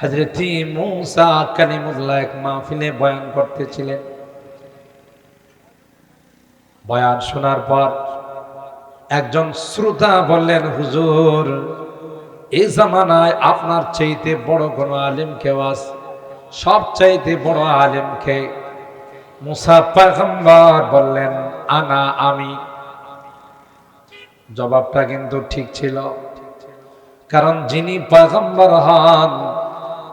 হযরত মূসা কালিমুল্লাহ এক মাহফিলে বয়ান করতেছিলেন। বয়ান শোনার পর একজন শ্রোতা বললেন, হুজুর, এই জামানায় আপনার চাইতে বড় কোন আলেম কেউ আছে? সব চাইতে বড় আলেম কে? মূসা পয়গম্বর বললেন, আনা, আমি। জবাবটা কিন্তু ঠিক ছিল, কারণ যিনি পয়গম্বর হন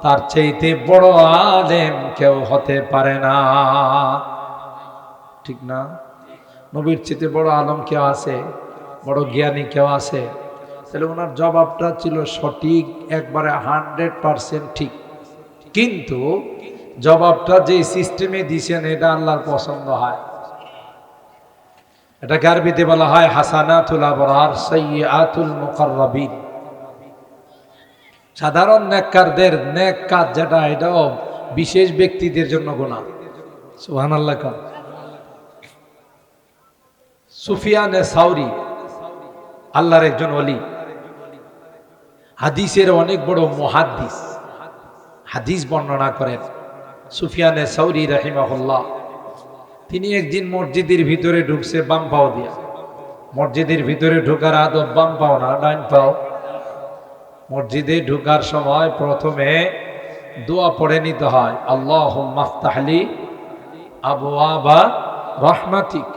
তার চাইতে বড় আলেম কেউ হতে পারে না, ঠিক না? নবীর চাইতে বড় আলেম কেউ আছে? বড় জ্ঞানী কেউ আছে? তাহলে ওনার জবাবটা ছিল সঠিক, একবারে 100% ঠিক। কিন্তু জবাবটা যে সিস্টেমে দিয়েছেন এটা আল্লাহর পছন্দ হয়। এটাকে আরবিতে বলা হয় হাসানাতুল আবরার সাইয়্যাতুল মুকাররাবিন। সাধারণ নেককারদের নেক কাজ যেটা, এটাও বিশেষ ব্যক্তিদের জন্য গুনাহ। সুবহানাল্লাহ। সুফিয়ানে সাউরি আল্লাহর একজন ওলি, হাদিসের অনেক বড় মুহাদ্দিস, হাদিস বর্ণনা করেন। সুফিয়ানে সাউরি রাহিমাহুল্লাহ, তিনি একদিন মসজিদের ভিতরে ঢুকছে বাম পাও দিয়া। মসজিদের ভিতরে ঢোকার আদব বাম পাও না, ডাইন পাও। মসজিদে ঢোকার সময় প্রথমে দোয়া পড়ে নিতে হয়, আল্লাহুম্মা ফতাহলি আবওয়াবা রাহমাতিক।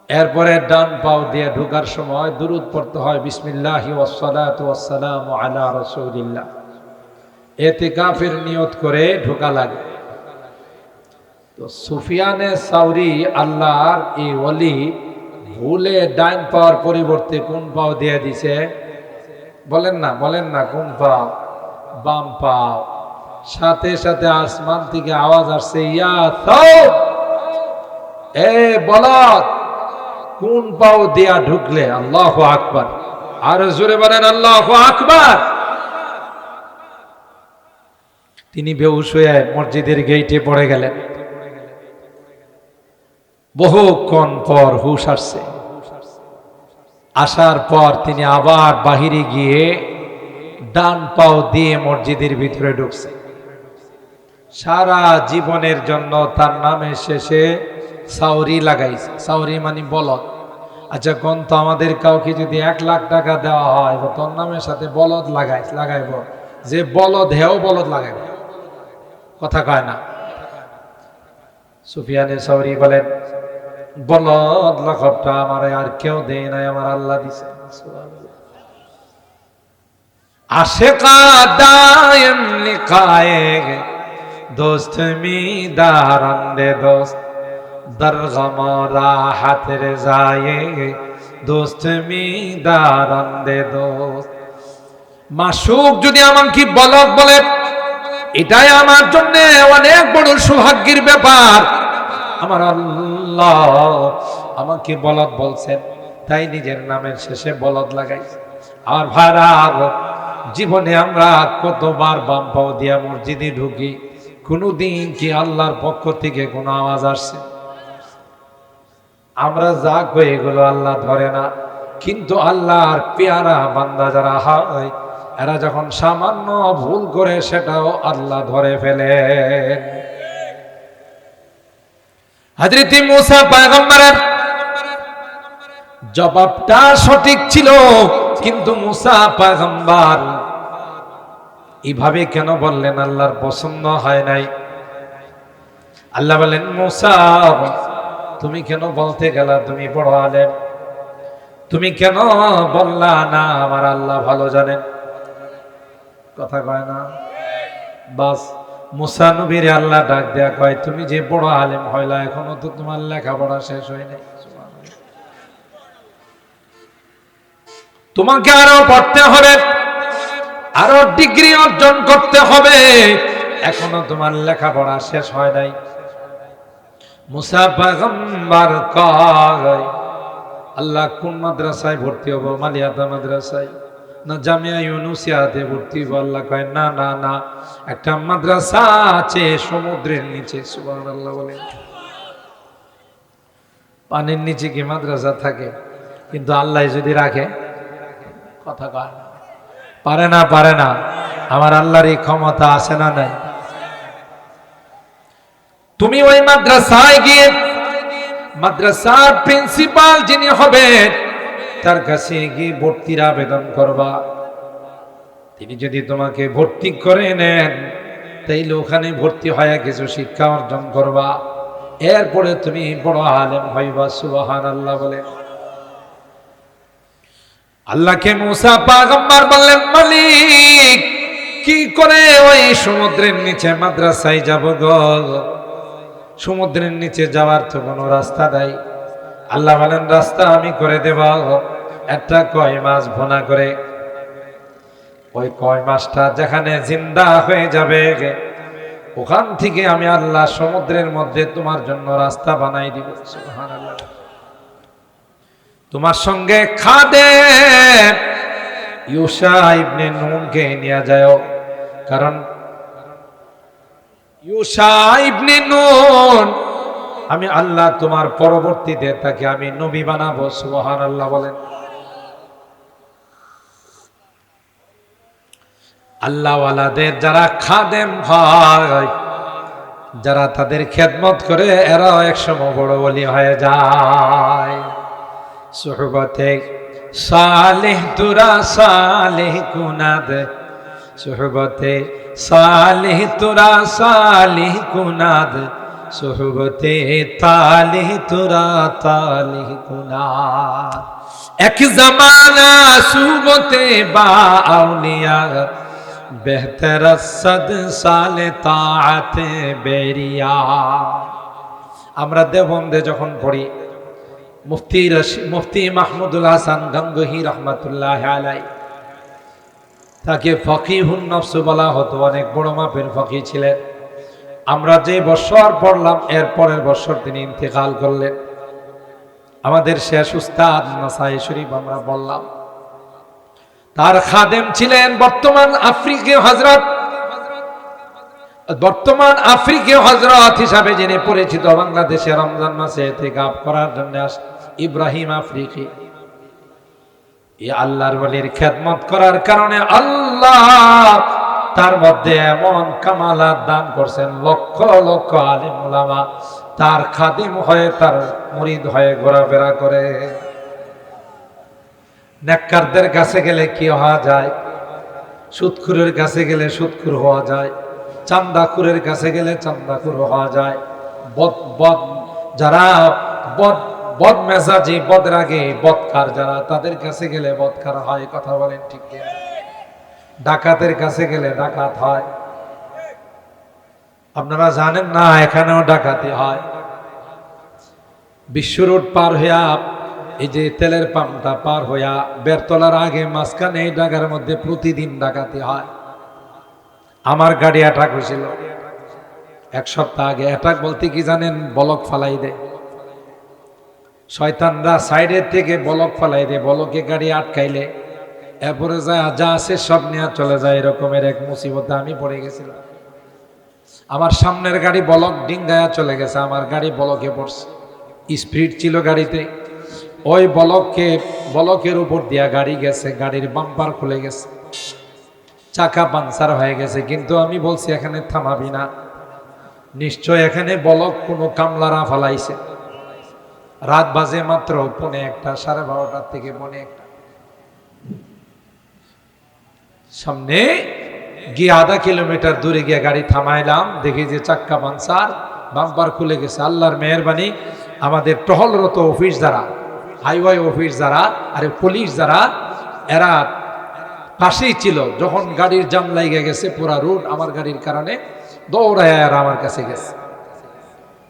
এরপরে ডান পাও দিয়ে ঢোকার সময় দুরূদ পড়তে হয়, বিসমিল্লাহি ওয়াসসালাতু ওয়াসসালামু আলা রাসূলিল্লাহ। ইতিকাফের নিয়ত করে ঢোকা লাগে। তো সুফিয়ানে সাউরি আল্লাহর এই ওলি ভুলে ডাইন পাওয়ার পরিবর্তে কোন পাও দিয়ে দিছে? বলেন না কোন পাও? বাম পাও। সাথে সাথে আসমান থেকে আওয়াজ আসছে, ইয়া সাউদ, এ বলদ, কোন পাও দিয়া ঢুকলে? আল্লাহু আকবার। আর জোরে বলেন আল্লাহু আকবার। তিনি বেহুশ হয়ে মসজিদের গেটে পড়ে গেলেন। বহুক্ষণ পর হুশ আসছে। আসার পর তিনি আবার বাহিরে গিয়ে ডান পাও দিয়ে মসজিদের ভিতরে ঢুকছে। সারা জীবনের জন্য তার নামের শেষে সাউরি লাগাইছে। সাউরি মানে বলদ। আচ্ছা কোন তো আমাদের কাউকে যদি 1 লাখ টাকা দেওয়া হয়, তোর নামের সাথে বলদ লাগাইব, যে বলদ হেও বলদ লাগাইব, কথা কয় না। সুফিয়ানে সাউরি বলেন, বলদ লকবটা আমার আর কেউ দেয় নাই, আমার আল্লাহ দিছে। আশিকা দায়েম লিখায়ে দোস্ত মি দারান্দে দোস্ত দরগমরা হাতের যায় দোস্ত মি দারান্দে দোস্ত। মাসুক যদি আমাকে বলদ বলে, এটাই আমার জন্য অনেক বড় সৌভাগ্যের ব্যাপার। আমার আল্লাহ আমাকে বলদ বলছেন, তাই নিজের নামের শেষে বলদ লাগাইছে। আর ভাড়া জীবনে আমরা কতবার বাম পাও দিয়া মসজিদে ঢুকি, কোনদিন কি আল্লাহর পক্ষ থেকে কোনো আওয়াজ আসছে? আমরা যা কই এগুলো আল্লাহ ধরে না, কিন্তু আল্লাহর পেয়ারা বান্দা যারা হয়, এরা যখন সামান্য ভুল করে সেটাও আল্লাহ ধরে ফেলে। হযরত মূসা পয়গম্বরের জবাবটা সঠিক ছিল, কিন্তু মূসা পয়গম্বর এইভাবে কেন বললেন আল্লাহর পছন্দ হয় নাই। আল্লাহ বলেন, মূসা তুমি কেন বলতে গেলা তুমি বড় আলেম? তুমি কেন বললা না আমার আল্লাহ ভালো জানেন? কথা কয় না। বাস মূসা নবীর আল্লাহ ডাক দেয়া কয়, তুমি যে বড় আলেম হইলা, এখনো তো তোমার লেখাপড়া শেষ হয় নাই। তোমাকে আরো পড়তে হবে, আরো ডিগ্রি অর্জন করতে হবে, এখনো তোমার লেখাপড়া শেষ হয় নাই। মূসা পয়গম্বর কয়, আল্লাহ কোন মাদ্রাসায় ভর্তি হবো? মালিয়াতা মাদ্রাসায় না জামিয়া ইউনুসিয়াতে ভর্তি হবো? আল্লাহ কয়, না না না, একটা মাদ্রাসা আছে সমুদ্রের নিচে। সুবহানাল্লাহ বলেন। পানির নিচে কি মাদ্রাসা থাকে? কিন্তু আল্লাহ যদি রাখে, কথা কয় না, পারে না আমার আল্লাহর এই ক্ষমতা আছে না নাই? তুমি ওই মাদ্রাসায় গিয়ে মাদ্রাসার প্রিন্সিপাল যিনি হবেন তার কাছে গিয়ে ভর্তির আবেদন করবা। তিনি যদি তোমাকে ভর্তি করে নেন তাইলে ওখানে ভর্তি হয়ে কিছু শিক্ষা অর্জন করবা, এরপরে তুমি বড় আলেম হইবা। সুবহানাল্লাহ বলে। আল্লাহকে মুসা পয়গম্বর বললেন, মালিক কি করে ওই সমুদ্রের নিচে মাদ্রাসায় যাব গো? সমুদ্রের নিচে যাওয়ার তো কোনো রাস্তা নাই। আল্লাহ বলেন, রাস্তা আমি করে দেব। একটা কয় মাছ ভুনা করে, ওই কয় মাছটা যেখানে জিন্দা হয়ে যাবে ওখান থেকে আমি আল্লাহ সমুদ্রের মধ্যে তোমার জন্য রাস্তা বানাই দিব। সুবহানাল্লাহ। তোমার সঙ্গে খাদেম ইউশা ইবনে নুনকে নিয়ে যাও, কারণ ইউশা ইবনে নুন আমি আল্লাহ তোমার পরবর্তীতে তাকে আমি নবী বানাবো। সুবহানাল্লাহ বলেন। আল্লাহওয়ালাদের যারা খাদেম হয়, যারা তাদের খেদমত করে, এরাও একসময় বড় ওলি হয়ে যায়। সুহবতে সালেহ তুরা সালেহ কুনাদ, সুহবতে সালেহ তুরা সালেহ কুনাদ, সুহবতে তালেহ তুরা তালেহ কুনাদ। এক জামানা সুহবতে বা আউলিয়া, বেহতর সদ সালে তাআতে বেরিয়া। আমরা দেওবন্দে যখন পড়ি, মুফতি মাহমুদুল হাসান গঙ্গোহী রহমাতুল্লাহ আলাই, তাকে ফকিহুন নফস বলা হতো, অনেক বড় মাপের ফকি ছিলেন। আমরা যে বছর পড়লাম এর পরের বছর তিনি ইন্তেকাল করলেন। আমাদের শেষ উস্তাদ নাসাই শরীফ আমরা বললাম, তার খাদেম ছিলেন বর্তমান আফ্রিকীয় হযরত হিসাবে যিনি পরিচিত, বাংলাদেশে রমজান মাসে ইতিকাফ করার জন্য ইব্রাহিম আফ্রিকি। এই আল্লাহর ওলির খেদমত করার কারণে আল্লাহ তার মধ্যে এমন কামালাত দান করছেন, লক্ষ লক্ষ আলিম উলামা তার খাদিম হয়ে, তার মুরিদ হয়ে ঘোরাফেরা করে। নেককারদের কাছে গেলে কি হওয়া যায়? সুদখুরের কাছে গেলে সুদখুর হওয়া যায়, চান্দাখুরের কাছে গেলে চান্দাখুর হওয়া যায়, যারা বদ মেজাজি, বদরাগে, বদকার যারা, তাদের কাছে গেলে বদকার হয়। কথা বলেন ঠিক কি? ডাকাতের কাছে গেলে ডাকাত হয়। আপনারা জানেন না এখানেও ডাকাতি হয়। বিশ্ব রোড পার হইয়া, এই যে তেলের পাম্পটা পার হইয়া বেরতলার আগে মাঝখানে এই ডাকার মধ্যে প্রতিদিন ডাকাতি হয়। আমার গাড়ি অ্যাটাক হয়েছিল এক সপ্তাহ আগে। অ্যাটাক বলতে কি জানেন? বলক ফালাই দেয় শয়তানরা, সাইডের থেকে বলক ফালাই দেয়। বলকে গাড়ি আটকাইলে এরপরে যা আছে সব নিয়ে চলে যায়। এরকমের এক মুসিবতে আমি পড়ে গেছিলাম। আমার সামনের গাড়ি বলক ডিঙ্গায়া চলে গেছে, আমার গাড়ি বলকে পড়ছে। স্পিড ছিল গাড়িতে, ওই বলকের উপর দিয়া গাড়ি গেছে, গাড়ির বাম্পার খুলে গেছে, চাকা পাংচার হয়ে গেছে। কিন্তু আমি বলছি এখানে থামাবি না, নিশ্চয় এখানে বলক কোনো কামলারা ফালাইছে। রাত বাজে মাত্র 1:45, 12:30 থেকে 1:45। সামনে গিয়ে আধা কিলোমিটার দূরে গিয়ে গাড়ি থামাইলাম, দেখি যে চাক্কা পাংচার, বাম্পার খুলে গেছে। আল্লাহর মেহেরবানি, আমাদের টহলরত অফিস যারা, হাইওয়ে অফিস যারা, আরে পুলিশ যারা, এরা পাশেই ছিল। যখন গাড়ির জাম লাগিয়ে গেছে পুরা রুট আমার গাড়ির কারণে, দৌড়ায় আর আমার কাছে গেছে।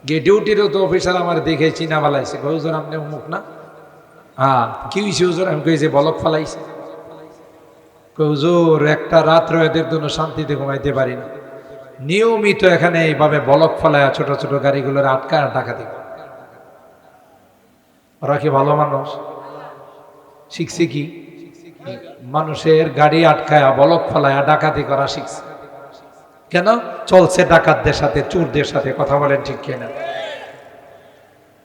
গিয়ে ডিউটিরও তো অফিসার আমার দেখে চিনা বালাইছে, হুজুর আপনি অমুক না? হ্যাঁ, কি হয়েছে হুজুর? আমি কই যে বলক ফালাইছে। হুজুর একটা রাত্র এদের জন্য শান্তিতে ঘুমাইতে পারি না, নিয়মিত এখানে এইভাবে বলক ফলায় ছোট ছোট গাড়িগুলোর আটকায় ডাকাতি। ওরা কি ভালো মানুষ? শিখছে কি? মানুষের গাড়ি আটকায়া বলক ফলায়া ডাকাতি করা শিখছে। কেন? চলছে ডাকাতদের সাথে, চোরদের সাথে। কথা বলেন ঠিক কিনা?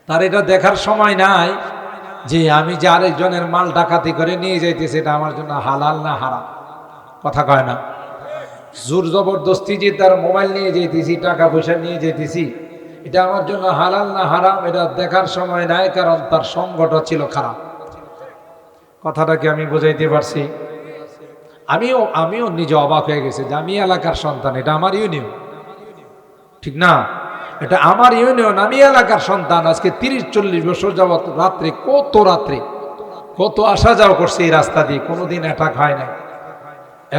তার এটা দেখার সময় নাই যে আমি যে আরেকজনের মাল ডাকাতি করে নিয়ে যাইতেছি, এটা আমার জন্য হালাল না হারাম। কথা কয় না? জোর জবরদস্তি যে তার মোবাইল নিয়ে যেতেছি, টাকা পয়সা নিয়ে যেতেছি, এটা আমার জন্য হালাল না হারাম এটা দেখার সময় নাই, কারণ তার সঙ্গটা ছিল খারাপ। কথাটাকে আমি বোঝাইতে পারছি? আমিও নিজে অবাক হয়ে গেছি যে আমি এলাকার সন্তান, এটা আমার ইউনিয়ন, ঠিক না? এটা আমার ইউনিয়ন, আমি এলাকার সন্তান। আজকে 30-40 বছর যাবত রাত্রে কত আসা যাওয়া করছে এই রাস্তা দিয়ে, কোনোদিন অ্যাটাক হয় না।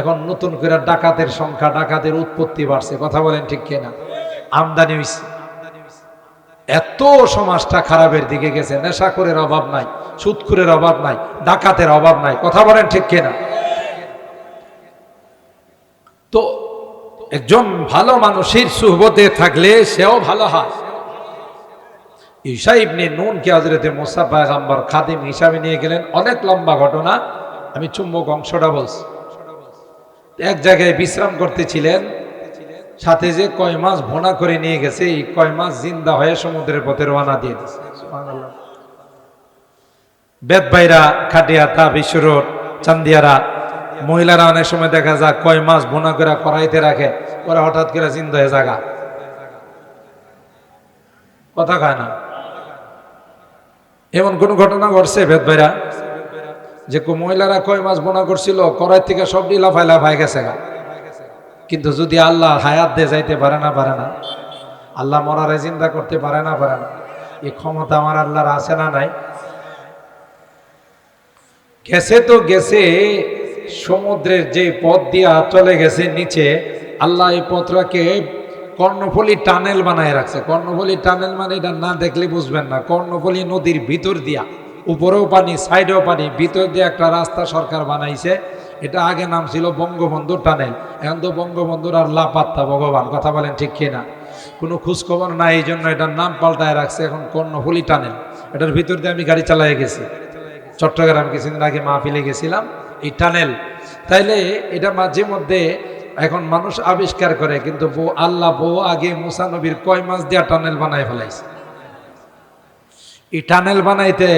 এখন নতুন করে ডাকাতের সংখ্যা, ডাকাতের উৎপত্তি বাড়ছে। কথা বলেন ঠিক কিনা? আমদানি হয়েছে, এত সমাজটা খারাপের দিকে গেছে। নেশাখোরের অভাব নাই, সুদখোরের অভাব নাই, ডাকাতের অভাব নাই। কথা বলেন ঠিক কিনা? তো একজন ভালো মানুষের সুহবতে থাকলে সেও ভালো হয়। ঈসা ইবনে নুনকে হযরতে মুসা পয়গম্বর খাদিম হিসাবে নিয়ে গেলেন। অনেক লম্বা ঘটনা, আমি চুম্বক অংশটা বলছি। এক জায়গায় বিশ্রাম করতেছিলেন, সাথে যে কয় মাছ ভোনা করে নিয়ে গেছে, এই কয় মাছ জিন্দা হয়ে সমুদ্রের পথে রওনা দিয়ে দিচ্ছে। সুবহানাল্লাহ। বেদবাইরা, খাটিয়াতা, বিশ্বরোড, চান্দিয়ারা মহিলারা অনেক সময় দেখা যায় কয় মাছ ভোনা করে কড়াইতে রাখে, পরে হঠাৎ করে জিন্দা হয়ে জাগা, কথা কয় না। এমন কোন ঘটনা ঘটছে বেদবাইরা যে মহিলারা কয় মাছ বোনা করছিল, কড়াই থেকে সব লাফায় গেছে গা, কিন্তু যদি আল্লাহ হায়াত দিয়ে যাইতে পারে না, আল্লাহ মরারে জিন্দা করতে পারে না, এই ক্ষমতা আমার আল্লাহর আছে না নাই? গেছে তো গেছে, সমুদ্রের যে পথ দিয়া চলে গেছে নিচে, আল্লাহ এই পথটাকে কর্ণফুলী টানেল বানায় রাখছে। কর্ণফুলী টানেল মানে এটা না দেখলে বুঝবেন না। কর্ণফুলী নদীর ভিতর দিয়া, উপরেও পানি, সাইডেও পানি, ভিতর দিয়ে একটা রাস্তা সরকার বানাইছে। এটা আগে নাম ছিল বঙ্গবন্ধু টানেল, এখন তো বঙ্গবন্ধুর আর লাপাত্তা ভগবান। কথা বলেন ঠিক কিনা? কোনো খোঁজখবর নাই, এই জন্য এটার নাম পাল্টায় রাখছে এখন কর্ণফুলী টানেল। এটার ভিতর দিয়ে আমি গাড়ি চালাই গেছি, চট্টগ্রাম কিছুদিন আগে মাহফিলে গেছিলাম। এই টানেল, তাইলে এটা মাঝে মধ্যে এখন মানুষ আবিষ্কার করে, কিন্তু আল্লাহ আগে মুসা নবীর কয় মাস দিয়া টানেল বানায় ফেলাইছে। এই টানেল বানাইতে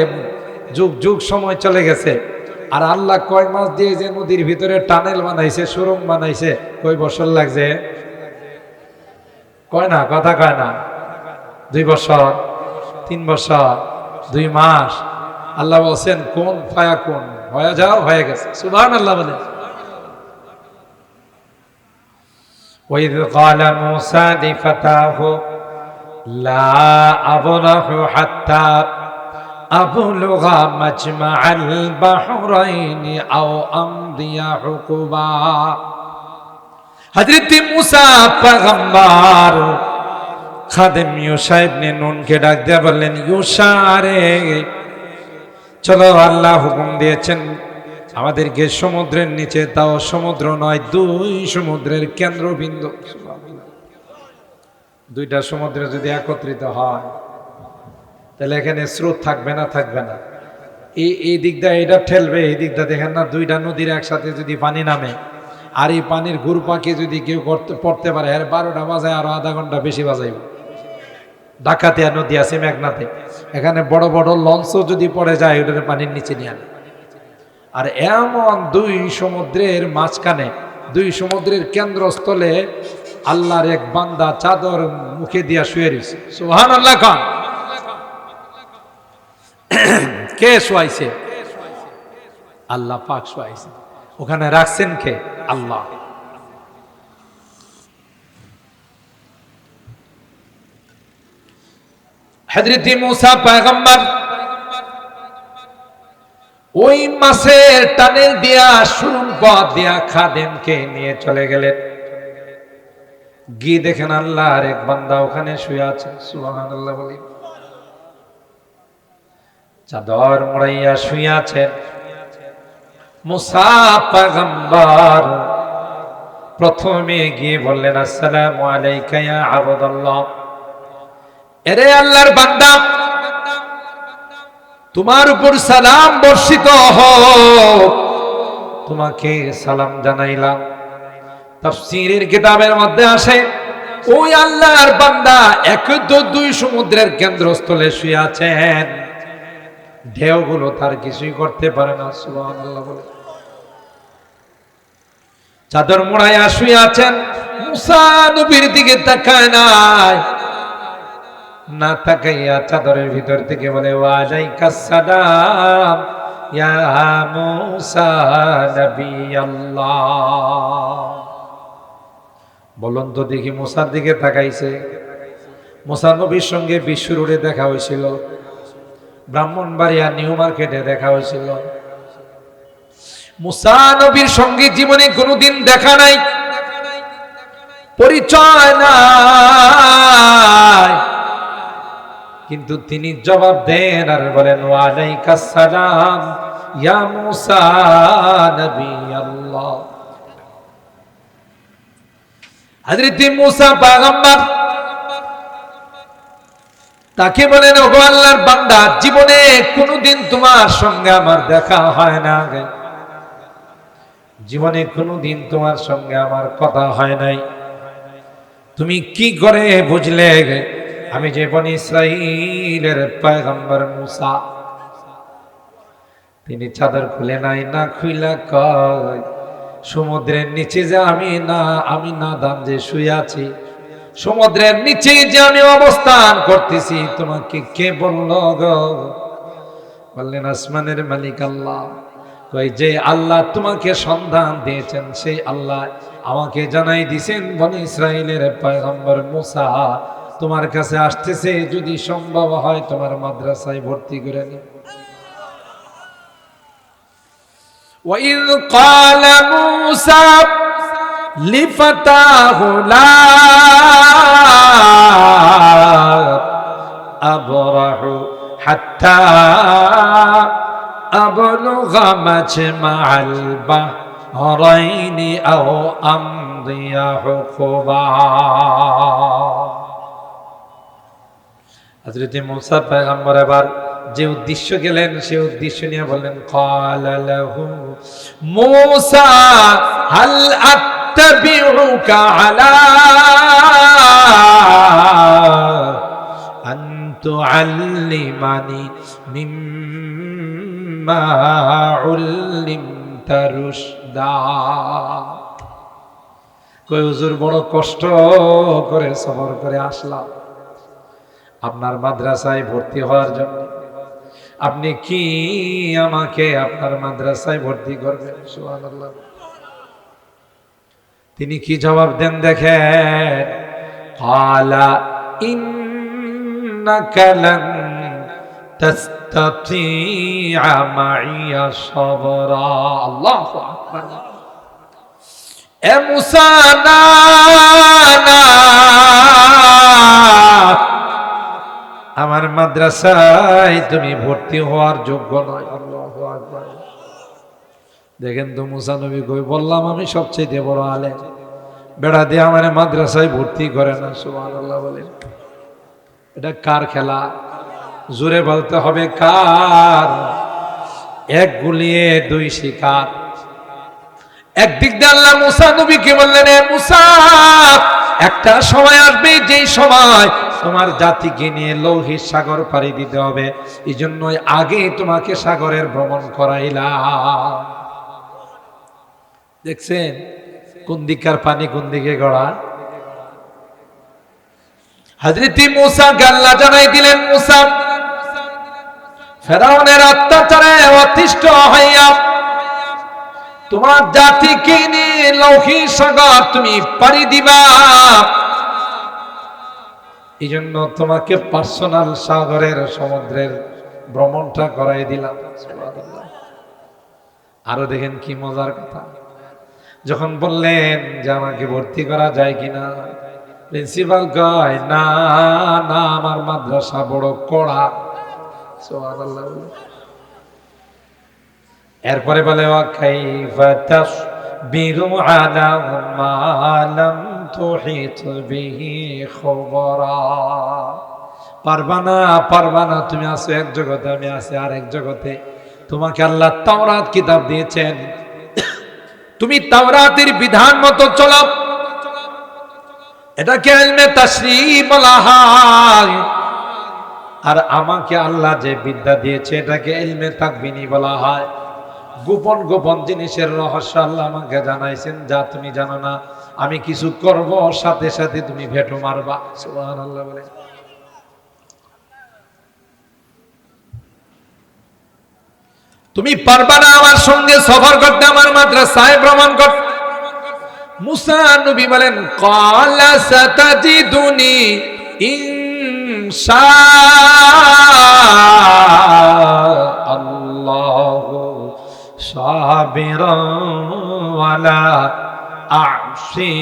যুগ যুগ সময় চলে গেছে, আর আল্লাহ কয় মাস দিয়ে যে নদীর ভিতরে টানেল বানাইছে, সুরঙ্গ বানাইছে, কয় বছর লাগছে? কয় না, কথা কয় না। 2 বছর, 3 বছর, 2 মাস। আল্লাহ বলছেন কোন ফায়া কোন, হয়ে যাও, হয়ে গেছে। সুবহানাল্লাহ বলেন। وَإِذْ قَالَ مُوسَى لِفَتَاهُ لَا أَبْرَحُ حَتَّى أَبْلُغَ مَجْمَعَ الْبَحْرَيْنِ أَوْ أَمْضِيَ حُقُبًا। হযরত মুসা পয়গম্বর খাদেম ইউশা ইবনে নুনকে ডাক দিয়ে বললেন, ইউশা রে, চলো, আল্লাহ হুকুম দিয়েছেন আমাদেরকে সমুদ্রের নিচে, তাও সমুদ্র নয়, 2 সমুদ্রের কেন্দ্রবিন্দু। 2টা সমুদ্র যদি একত্রিত হয় তাহলে এখানে স্রোত থাকবে না? এই দিকটা এটা ঠেলবে, এই দিকটা দেখেন না, 2টা নদীর একসাথে যদি পানি নামে, আর এই পানির ঘুরপাকে যদি কেউ পড়তে পারে, আর 12টা বাজায় আরো আধা ঘন্টা বেশি বাজাইব। ডাকাতিয়া নদী আছে মেঘনাতে, এখানে বড় বড় লঞ্চও যদি পড়ে যায়, ওটার পানির নিচে নিয়ে আনে। আর এমন 2 সমুদ্রের মাঝখানে, 2 সমুদ্রের কেন্দ্রস্থলে আল্লাহর এক বান্দা চাদর মুখে দিয়া শুয়ে রয়েছে। সুবহানাল্লাহ খান। কে শোয়াইছে? আল্লাহ পাক শোয়াইছে। ওখানে রাখছেন কে? আল্লাহ। হযরত মুসা পয়গম্বর ওই মাছের টানেল দিয়া, সুরুং পথ দিয়া খাদেমকে নিয়ে চলে গেলেন। গিয়ে দেখেন আল্লাহর এক বান্দা ওখানে শুয়ে আছে। সুবহানাল্লাহ বলি। চাদর মোড়াইয়া শুয়ে আছেন। মুসা পয়গম্বর প্রথমে গিয়ে বললেন, আসসালামু আলাইকা ইয়া আবদুল্লাহ, এরে আল্লাহর বান্দা, তোমার উপর সালাম বর্ষিত হোক, তোমাকে সালাম জানাইলাম। তাফসীরের কিতাবের মধ্যে আসে, ওই আল্লাহর বান্দা 2 সমুদ্রের কেন্দ্রস্থলে শুয়ে আছেন, ঢেউগুলো তার কিছুই করতে পারে না। সুবহানাল্লাহ বলে। চাদর মোড়াইয়া শুয়ে আছেন, মুসা নবীর দিকে তাকায় নাই, না তাকাইয়া চাদরের ভিতর থেকে বলে ওয়ালাইকাস সালাম ইয়া মুসা নবী আল্লাহ। বলুন তো দেখি, মুসার দিকে তাকাইছে। মুসা নবীর সঙ্গে বিশ্ব রোডে দেখা হয়েছিল, ব্রাহ্মণবাড়িয়া নিউ মার্কেটে দেখা হয়েছিল। মুসা নবীর সঙ্গে জীবনে কোনোদিন দেখা নাই, পরিচয় নাই, কিন্তু তিনি জবাব দেন আর বলেন ওয়ালাইকাস সালাম ইয়া মুসা নবী আল্লাহ। হযরত মুসা পয়গম্বর, তাকে বলেন ওগো আল্লাহর বান্দা, জীবনে কোনোদিন তোমার সঙ্গে আমার দেখা হয় না, জীবনে কোনোদিন তোমার সঙ্গে আমার কথা হয় নাই, তুমি কি করে বুঝলে আমি যে বনি ইসরাইলের পয়গম্বর মুসা? তিনি চাদর খুলে নাই, না খুইলা কয় সমুদ্রের নিচে যে আমি না দাম যে শুয়ে আছি, সমুদ্রের নিচে যে আমি অবস্থান করতেছি, তোমাকে কে বললো গো? বললেন আসমানের মালিক আল্লাহ। কই যে আল্লাহ তোমাকে সন্ধান দিয়েছেন, সেই আল্লাহ আমাকে জানাই দিয়েছেন বনি ইসরাইলের পয়গম্বর মুসা তোমার কাছে আসতেছে, যদি সম্ভব হয় তোমার মাদ্রাসায় ভর্তি করে নি। وَإِذْ قَالَ مُوسَى لِفَتَاهُ لَا أَبْرَحُ حَتَّى أَبْلُغَ مَجْمَعَ الْبَحْرَيْنِ أَوْ أَمْضِيَ حُقُبًا। হযরত মুসা পয়গম্বর এবার যে উদ্দেশ্য গেলেন, সে উদ্দেশ্য নিয়ে বললেন ক্বালা লাহু মুসা হাল আত্তাবিউকা আলা আন তুআল্লিমানি মিম্মা উল্লিমতা রুশদা। কই হুজুর, বড় কষ্ট করে সফর করে আসলাম আপনার মাদ্রাসায় ভর্তি হওয়ার জন্য, আপনি কি আমাকে আপনার মাদ্রাসায় ভর্তি করবেন? সুবহানাল্লাহ। তিনি কি জবাব দেন দেখেন, ক্বালা ইন্নাকা লান তাসতাতিআ মাইয়া সাবরা। আল্লাহু আকবার। এ মুসা, না আমার মাদ্রাসায় তুমি ভর্তি হওয়ার যোগ্য নয়। আল্লাহু আকবার। দেখেন তো মুসা নবী কই, বললাম আমি সবচেয়ে বড় আলেম, বেড়া দিয়ে আমার মাদ্রাসায় ভর্তি করে না। সুবহানাল্লাহ বলেন। এটা কার খেলা? জোরে বলতে হবে কার? এক গুলিয়ে দুই শিকার। একদিক দিয়ে আল্লাহ মুসা নবীকে বললেন, এ মুসা, একটা সময় আসবে যেই সময় তোমার জাতিকে নিয়ে লৌহিত সাগর পাড়ি দিতে হবে, এই জন্যই আগে তোমাকে সাগরের ভ্রমণ করাইলাম। দেখছেন কোন দিককার পানি কোন দিকে গড়া? হযরত মুসাকে আল্লাহ জানাই দিলেন, মুসা, ফেরাউনের অত্যাচারে অতিষ্ঠ হইয়া তোমার জাতিকে নিয়ে লৌহিত সাগর তুমি পাড়ি দিবা, এই জন্য তোমাকে পার্সোনাল সাগরের সমুদ্রের ভ্রমণটা করাই দিলাম। আরো দেখেন কি মজার কথা, যখন বললেন যে আমাকে ভর্তি করা যায় কিনা, প্রিন্সিপাল কয় না না, আমার মাদ্রাসা বড় কড়া। সুবহানাল্লাহ। এরপরে বলে ওয়া কাইফা তাসবিরু আলা মা লাম তুহিত বিহি খবরা। পারবা না, তুমি আছো এক জগতে, আমি আছি আর এক জগতে। তোমাকে আল্লাহ তাওরাত কিতাব দিয়েছেন, তুমি তাওরাতের বিধান মতো চলো, এটাকে ইলমে তাশরীহ বলা হয়। আর আমাকে আল্লাহ যে বিদ্যা দিয়েছে এটাকে ইলমে তাকবিনী বলা হয়। গোপন গোপন জিনিসের রহস্য আল্লাহ আমাকে জানাইছেন, যা তুমি জানো না। আমি কিছু করব, সাথে সাথে তুমি ভেটো মারবা। সুবহানাল্লাহ বলে। তুমি পারবা না আমার সঙ্গে সফর করতে, আমার মাদ্রাসায় ভ্রমণ করতে। মুসা নবী বলেন, ক্বালা সাতাজিদুনি ইনশাআল্লাহু সাবিরান ওয়ালা আ'সি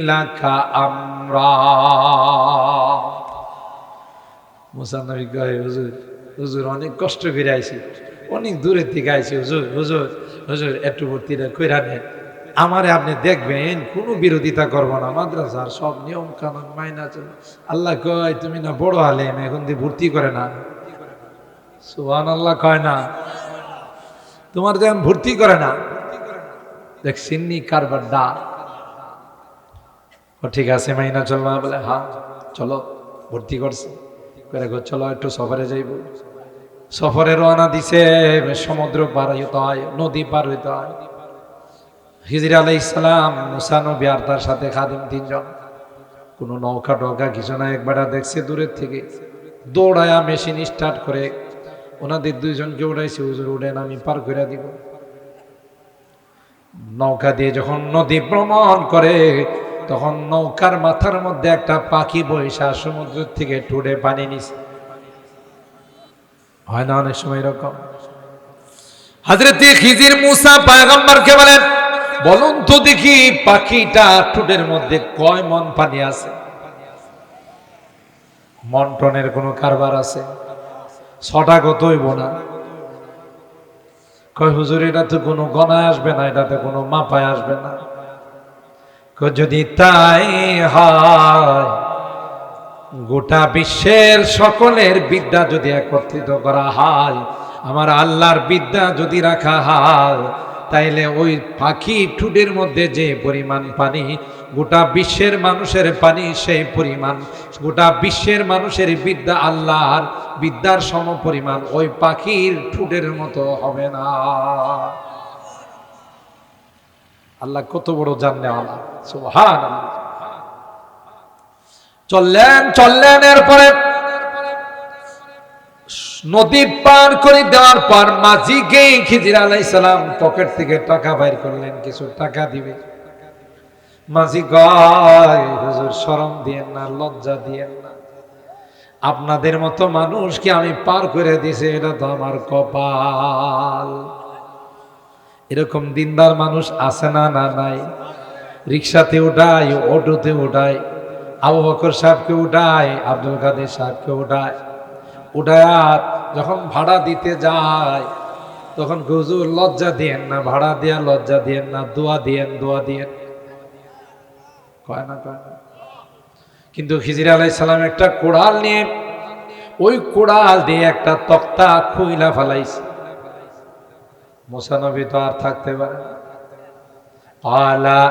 লাকা আমরা। মুসা নবী কয়, হুজুর হুজুর অনেক কষ্ট করে আইছি, অনেক দূরের থেকে আইছি, হুজুর হুজুর হুজুর একটু ভর্তিটা কইরা নেন, আমারে আপনি দেখবেন, কোনো বিরোধিতা করবো না, মাদ্রাসার সব নিয়ম কানুন মাইনা চল। আল্লাহ কয়, তুমি না বড় আলেম, এখন দিয়ে ভর্তি করে না। সুবহানাল্লাহ কয় না, তোমার যেমন ভর্তি করে না। দেখছিনি কারবার দা। ও ঠিক আছে মাইনা চলবা, বলে হ্যাঁ চলো, ভর্তি করছে। চলো একটু সফরে যাইব। সফরে রওনা দিছে, সমুদ্র পার হইতে হয়, নদী পার হইতে হয়। খিজির আলাইহিস সালাম, মুসা নবী আর তার সাথে খাদেম তিনজন, কোনো নৌকা টৌকা কিছু না, একবার দেখছে দূরের থেকে, দৌড়ায়া মেশিন স্টার্ট করে ওনাদের দুইজনকে উঠাইছে, হুজুর উঠেন, আমি পার করে দিব। নৌকা দিয়ে যখন নদী ভ্রমণ করে, তখন নৌকার মাথার মধ্যে একটা পাখি বৈশা সমুদ্র থেকে টুডে পানি নিছে। হয় না অনেক সময় এরকম? হযরত খিজির মুসা পয়গম্বরকে বলেন, বলুন তো দেখি পাখিটা টুডের মধ্যে কয় মন পানি আছে? মন টনের কোনো কারবার আছে? ছটা কত হইব না? কয় হুজুর, এটা তো কোনো গণায় আসবে না, এটাতে কোনো মাপায় আসবে না। যদি তাই হয়, গোটা বিশ্বের সকলের বিদ্যা যদি একত্রিত করা হয়, আমার আল্লাহর বিদ্যা যদি রাখা হয়, তাইলে ওই পাখি ঠুটের মধ্যে যে পরিমাণ পানি, গোটা বিশ্বের মানুষের পানি সেই পরিমাণ। গোটা বিশ্বের মানুষের বিদ্যা আল্লাহর বিদ্যার সম পরিমাণ ওই পাখির ঠুটের মতো হবে না। আল্লাহ কত বড় জানেওয়ালা, সুবহানাল্লাহ। চললেন, এরপরে নদী পার করে দেওয়ার পর মাঝিকে খিজির আলাইহিস সালাম পকেট থেকে টাকা বাইর করলেন, কিছু টাকা দিবে। মাঝি কয়, হুজুর শরম দিয়েন না, লজ্জা দিয়েন না, আপনাদের মতো মানুষকে আমি পার করে দিয়েছি, এটা তো আমার কপাল। এরকম দিনদার মানুষ আছে না? না নাই? রিক্সাতে উঠায়, অটোতে উঠায়, আবু বকর সাহেবকে উঠায়, আব্দুল কাদের সাহেবকে উঠায়, যখন ভাড়া দিতে যায় তখন হুজুর লজ্জা দিয়েন না, ভাড়া দেয়া লজ্জা দিয়েন না, দোয়া দিয়েন কয় না। কিন্তু খিজির আলাইহিস সালাম একটা কোড়াল নিয়ে, ওই কোড়াল দিয়ে একটা তক্তা খুইলা ফেলাইছে। মুসা নবী তো আর থাকতে পারে না। আলা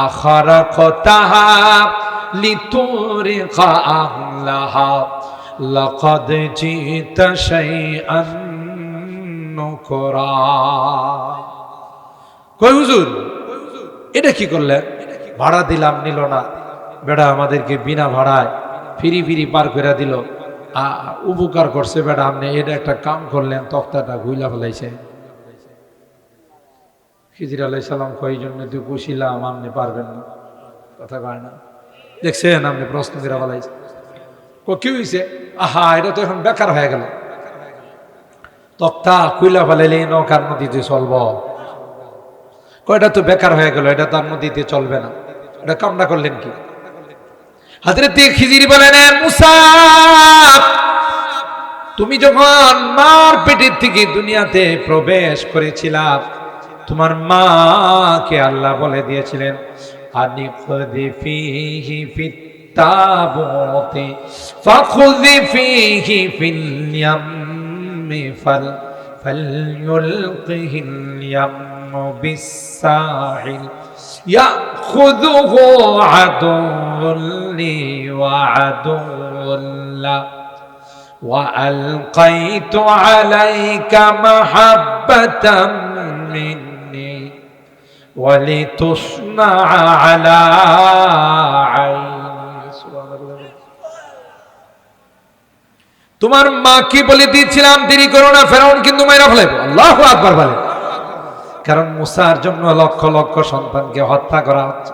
আখারাকতাহা লিতুরিকা আহলাহা লাকাদ জিতা শাইআন নুকরা। কই হুজুর, এটা কি করলেন? ভাড়া দিলাম, নিল না, বেড়া আমাদেরকে বিনা ভাড়ায় ফিরি পার করে দিল, উপকার করছে বেড়া, আপনি এটা একটা কাম করলেন, তক্তাটা গুইলা ফেলাইছে। খিজির আলাইহিস সালাম কয়, জন্য তুই কুশিলাম, আপনি পারবেন না, কথা কয় না। দেখছেন আপনি প্রশ্ন করে ফেলাইছে। কি হয়েছে? আহা, এটা তো এখন বেকার হয়ে গেল, তক্তা কুইলা ফেলাইলে নৌকার নদীতে চলব? কয়টা তো বেকার হয়ে গেল, এটা তার নদীতে চলবে না, এটা কামনা করলেন কি? হযরত খিজির বলেন, মুসা, তুমি যখন মার পেটের থেকে দুনিয়াতে প্রবেশ করেছিলাম, তোমার মাকে আল্লাহ বলে দিয়েছিলেন, আনিকদি ফিহি ফিত্তাবুতি ফাখুযি ফিহি ফিল ইয়াম্মি ফালইউলকিহিল ইয়াম্মু বিসাহিল ইয়াখুযুহু আদুউন লি ওয়া আদুউন লা وألقيت عليك محبة مني ولتصنع على عيني سبحان الله তোমার মাকে বলে দিয়েছিলাম দেরি করো না, ফেরাউন কিন্তু মাইরা ফেলবে। আল্লাহু আকবার বলে। কারণ মুসার জন্য লক্ষ লক্ষ সন্তানকে হত্যা করা হচ্ছে,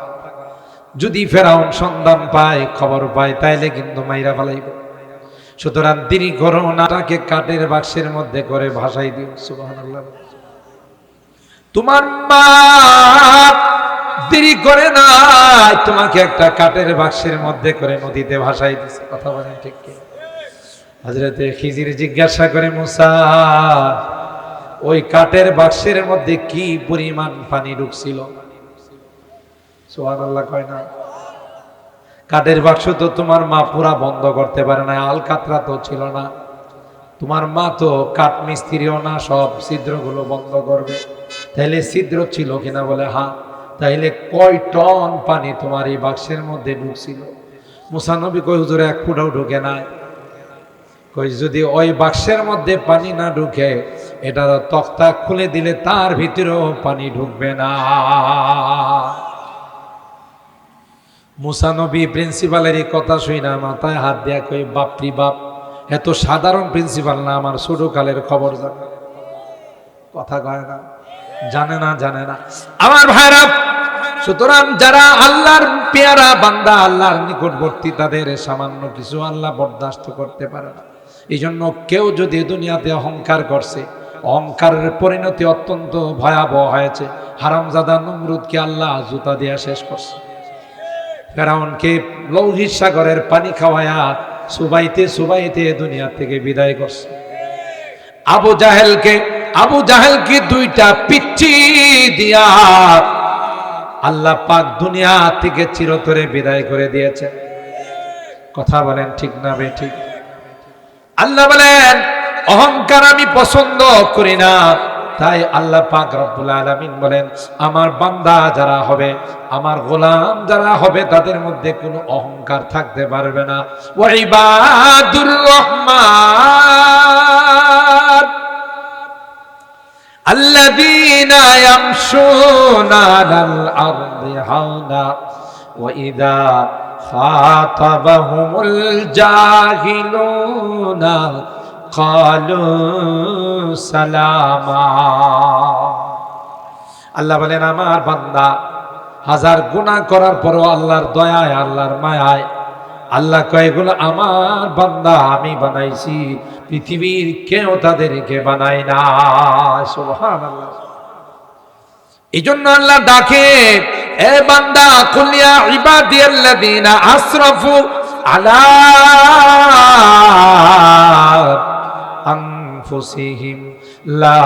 যদি ফেরাউন সন্ধান পায়, খবর পায়, তাইলে কিন্তু মাইরা ফেলাইবে। সুতরাং দেরি করো না, তাকে কাঠের বাক্সের মধ্যে করে ভাসাই দিও। সুবহানাল্লাহ। তোমার মা দেরি করে না, তোমাকে একটা কাঠের বাক্সের মধ্যে করে নদীতে ভাসাই দিছে। কথা বলেন ঠিক কি? হযরতে খিজির জিজ্ঞাসা করে, মুসা ওই কাঠের বাক্সের মধ্যে কি পরিমাণ পানি ঢুকছিল? সুবহানাল্লাহ কয় না? কাঠের বাক্স তো তোমার মা পুরা বন্ধ করতে পারে না, আলকাতরা তো ছিল না, তোমার মা তো কাঠ মিস্ত্রিও না, সব ছিদ্রগুলো বন্ধ করবে। তাইলে ছিদ্র ছিল কিনা? বলে হ্যাঁ। তাইলে কয় টন পানি তোমার এই বাক্সের মধ্যে ঢুকছিল? মুসা নবী কই, হুজুর এক ফুটাও ঢুকে নাই। কই যদি ওই বাক্সের মধ্যে পানি না ঢুকে, এটা তক্তা খুলে দিলে তার ভিতরেও পানি ঢুকবে না। মুসা নবী প্রিন্সিপালের এই কথা শুই না মাথায় হাত দিয়া কই, বাপরি বাপ, এত সাধারণ প্রিন্সিপাল না, আমার ছোট কালের খবর জানে। কথা কয় না, জানে না, জানে না আমার ভাইরা। সুতরাং যারা আল্লাহর পেয়ারা বান্দা, আল্লাহর নিকটবর্তী, তাদের সামান্য কিছু আল্লাহ বরদাস্ত করতে পারে না। এই জন্য কেউ যদি দুনিয়াতে অহংকার করছে, অহংকারের পরিণতি অত্যন্ত ভয়াবহ হয়েছে। হারামজাদা নমরুদকে আল্লাহ জুতা দিয়া শেষ করছে। ফেরাউনকে লৌহিত সাগরের পানি খাওয়ায়া সুবাইতে সুবাইতে দুনিয়া থেকে বিদায় করছে। আবু জাহেলকে দুইটা পিচ্চি দিয়া আল্লাহ পাক দুনিয়া থেকে চিরতরে বিদায় করে দিয়েছে। কথা বলেন ঠিক না বেঠিক? আল্লাহ বলেন অহংকার আমি পছন্দ করি না, তাই আল্লাহ পাক রব্বুল আলামিন বলেন আমার বান্দা যারা হবে, আমার গোলাম যারা হবে, তাদের মধ্যে কোনো অহংকার থাকতে পারবে না। ওয়া ইবাদুর রহমান আল্লাযীনা ইয়ামশুনা আলাল আরদি হাওনা ওয়া ইযা খাতাবাহুমুল জাহিলুনা কালু সালামা। আল্লাহ বলেন আমার বান্দা হাজার গুনাহ করার পরও আল্লাহর দয়ায়, আল্লাহর মায়ায় আল্লাহ কয়, এগুলো আমার বান্দা আমি বানাইছি, পৃথিবীর কেউ তাদেরকে বানায় না। সুবহানাল্লাহ। এই জন্য আল্লাহ ডাকে, এ বান্দা, কুল ইয়া ইবাদিয়াল্লাযীনা আসরাফু আলা আনফুসিহিম লা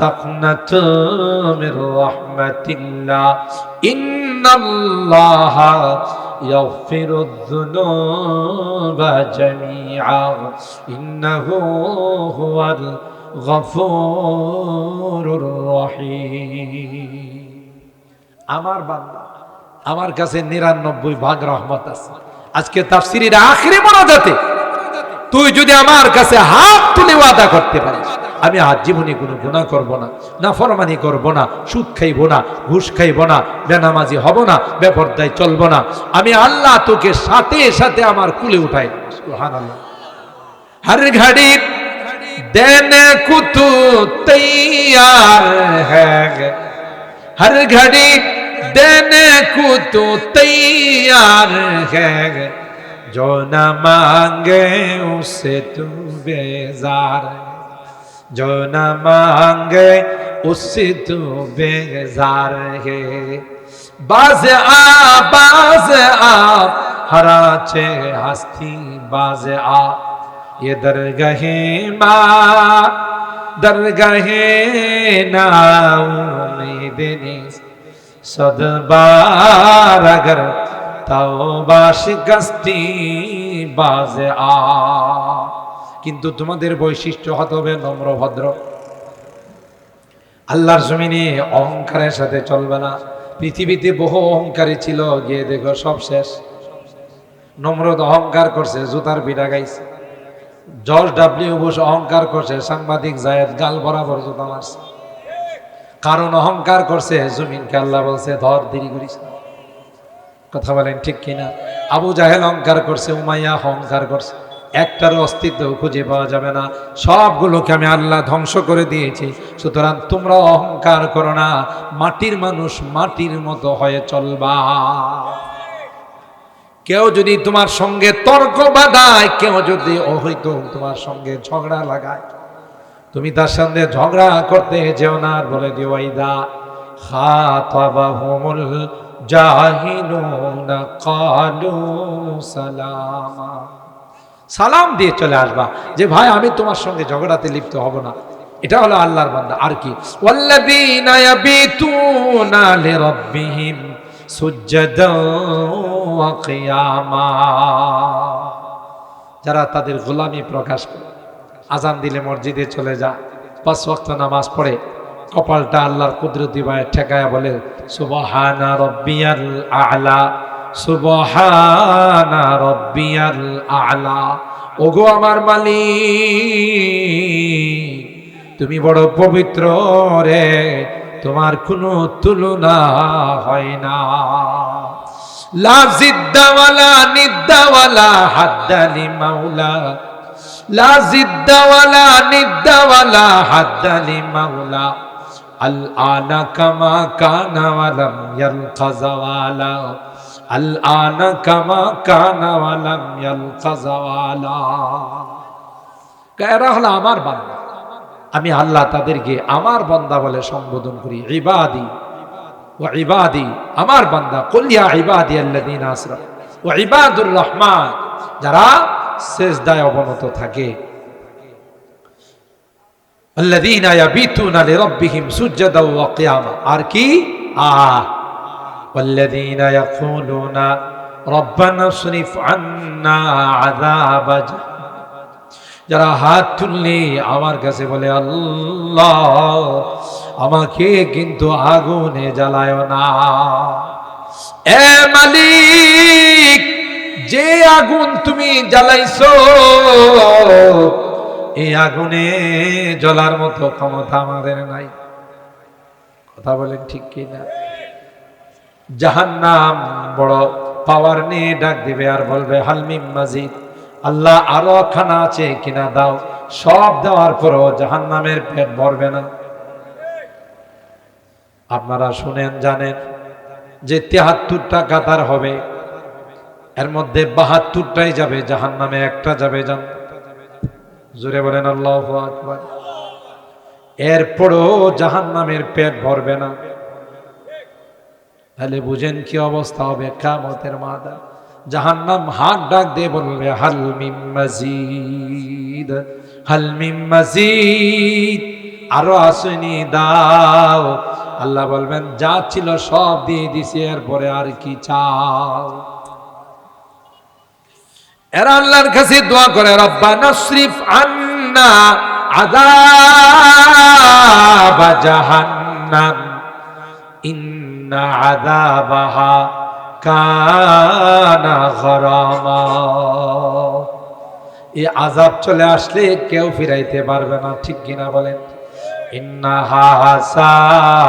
তাকনাতু মির রাহমাতিল্লাহ ইন্নাল্লাহা ইয়াগফিরুয যুনুবা জামিআ ইন্নাহু হুয়াল গফুরুর রহিম। আমার বান্দা, আমার কাছে ৯৯ ভাগ রহমত আছে। আজকে তাফসীরের আখিরি মোনাজাতে তুই যদি আমার কাছে হাত তুলে ওয়াদা করতে পারিস, আমি আজ জীবনে কোনো গুনাহ করব না, নাফরমানি করব না, সুদ খাইব না, ঘুষ খাইব না, বেনামাজি হব না, বেপরদায় চলব না, আমি আল্লাহ তোকে সাথে সাথে আমার কুলে উঠাই। সুবহানাল্লাহ। হর ঘড়ি देने को तू तैयार है, हर घड़ी देने को तू तैयार है, जो न मांगे उससे तू बेजार है, जो न मांगे उससे तू बेजार है। बाज आ हराचे हस्ती बाज आ, ये दरगाहे माँ दरगाहे ना उम्मीदें सदबार अगर तौबा शिकस्ती बाज आ। কিন্তু তোমাদের বৈশিষ্ট্য হতে হবে নম্র ভদ্র। আল্লাহর জমিনে অহংকারের সাথে চলবে না। পৃথিবীতে বহু অহংকারী ছিল, গিয়ে দেখো সব শেষ। নমরুদ অহংকার করছে, জুতার পিঠা গাইছে। জর্জ ডাব্লিউ বুশ অহংকার করছে, সাংবাদিক জায়েদ গাল বরাবর জুতা মারছে। কারণ অহংকার করছে, জমিনকে আল্লাহ বলছে ধর, দেরি করিস না। কথা বলেন ঠিক কিনা? আবু জাহেল অহংকার করছে, উমাইয়া অহংকার করছে, একটারও অস্তিত্ব খুঁজে পাওয়া যাবে না। সবগুলোকে আমি আল্লাহ ধ্বংস করে দিয়েছি। সুতরাং তোমরা অহংকার করো না, মাটির মানুষ মাটির মতো হয়ে চলবা। কেউ যদি তোমার সঙ্গে তর্ক বাঁধায়, কেউ যদি অহৈত তোমার সঙ্গে ঝগড়া লাগায়, তুমি তার সঙ্গে ঝগড়া করতে যেও না। আর বলে দিও ওয়াইদা খাতাবাহুমুল জাহিলুনা ক্বালু সালামা, সালাম দিয়ে চলে আসবা যে ভাই আমি তোমার সঙ্গে ঝগড়াতে লিপ্ত হব না। এটা হলো আল্লাহর বান্দা। আর কি ওয়াল্লাযীনা ইয়াবিতুনা লিরাব্বিহিম সুজদান ওয়া কিয়ামা, যারা তাদের গোলামি প্রকাশ করে, আজান দিলে মসজিদে চলে যা, 5 ওয়াক্ত নামাজ পড়ে, কপালটা আল্লাহর কুদরতি ভাবে ঠেকায়া বলে সুবহানা রাব্বিয়াল আ'লা, সুবহানা রাব্বিয়াল আ'লা। ওগো আমার মালিক, তুমি বড় পবিত্র রে, তোমার কোনো তুলনা হয় না। লা জিদ্দা ওয়ালা নিদ্দা ওয়ালা হাদ্দা লি মাওলা, লা জিদ্দা ওয়ালা নিদ্দা ওয়ালা হাদ্দা লি মাওলা, আল আনা কামা কানা ওয়ালাম ইয়ালকাযা ওয়ালা, আল আনা কামা কানা ওয়ালাম ইয়ালকাযা ওয়ালা। এরা হলো আমার বান্দা, আমি আল্লাহ তাদেরকে আমার বান্দা বলে সম্বোধন করি। ইবাদি ওয়া ইবাদি, আমার বান্দা। কুল ইয়া ইবাদি আল্লাযীনা আসরাফু ওয়া ইবাদুর রহমান, যারা সিজদায় অবনত থাকে। আল্লাযীনা ইয়াবিতুনা লিরাব্বিহিম সুজদান ওয়া কিয়ামা। আর কি ওয়াল্লাযীনা ইয়াকুলুনা রব্বানা ইসরিফ আন্না আযাব, যারা হাত তুললে আমার কাছে বলে আল্লাহ আমাকে কিন্তু আগুনে জ্বালায় না। এ মালিক, যে আগুন তুমি জ্বালাইছো এই আগুনে জ্বলার মতো ক্ষমতা আমাদের নাই। কথা বলেন ঠিক কিনা? জাহান্নাম বড় পাওয়ার নিয়ে ডাক দিবে আর বলবে হাল মিন মাজিদ, আল্লাহ আরো খানা আছে কিনা দাও। সব দেওয়ার পরও জাহান্নামের পেট ভরবে না। আপনারা শুনেন, জানেন যে 73টা কাতার হবে, এর মধ্যে 72টাই যাবে জাহান্নামে, একটা যাবে জান্নাতে। জোরে বলেন আল্লাহু আকবার। এরপরও জাহান্নামের পেট ভরবে না। তাহলে বুঝেন কি অবস্থা হবে কিয়ামতের মাঠে। জাহান্নাম হাত ডাক দিয়ে বলবে হাল মিন মাজিদ, হাল মিন মাজিদ, আরো আসেনি দাও। আল্লাহ বলবেন যা ছিল সব দিয়ে দিছি, এরপরে আর কি চাও? এরা আল্লাহর কাছে দোয়া করে রব্বানা ইসরিফ আন্না আযাব জাহান্নাম ইন্না আযাবাহা কানা গরামা। এই আযাব চলে আসলে কেউ ফিরাইতে পারবে না, ঠিক কিনা বলেন? ইন্নাহা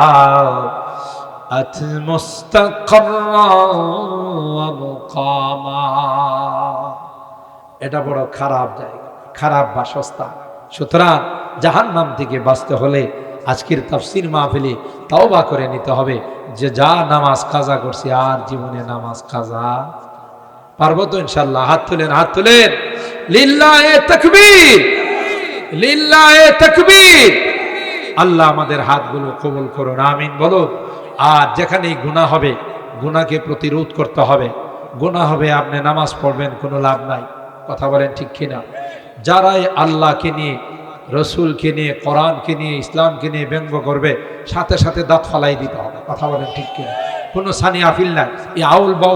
সাআত মুস্তাকাররা ওয়া মুকামা। এটা বড় খারাপ জায়গা, খারাপ বাসস্থান। সুতরাং জাহান্নাম থেকে বাঁচতে হলে আজকের তাফসীর মাহফিলে তওবা করে নিতে হবে যে যা নামাজ কাজা করছি আর জীবনে নামাজ কাজা পারবো তো ইনশাআল্লাহ? হাত তুলেন, হাত তুলেন। লিল্লাহে তাকবীর, লিল্লাহে তাকবীর। আল্লাহ আমাদের হাতগুলো কবুল করুন, আমিন বলো। আর যেখানেই গুনাহ হবে, গুনাহকে প্রতিরোধ করতে হবে। গুনাহ হবে আপনি নামাজ পড়বেন, কোনো লাভ নাই। কথা বলেন ঠিক কিনা? যারাই আল্লাহকে নিয়ে, রসুলকে নিয়ে, কোরআনকে নিয়ে, ইসলামকে নিয়ে ব্যঙ্গ করবে, সাথে সাথে দাঁত ফালাই দিতে হবে। কথা বলেন ঠিক কিনা? কোনো সানি আফিল নাই। এই আউল বাউল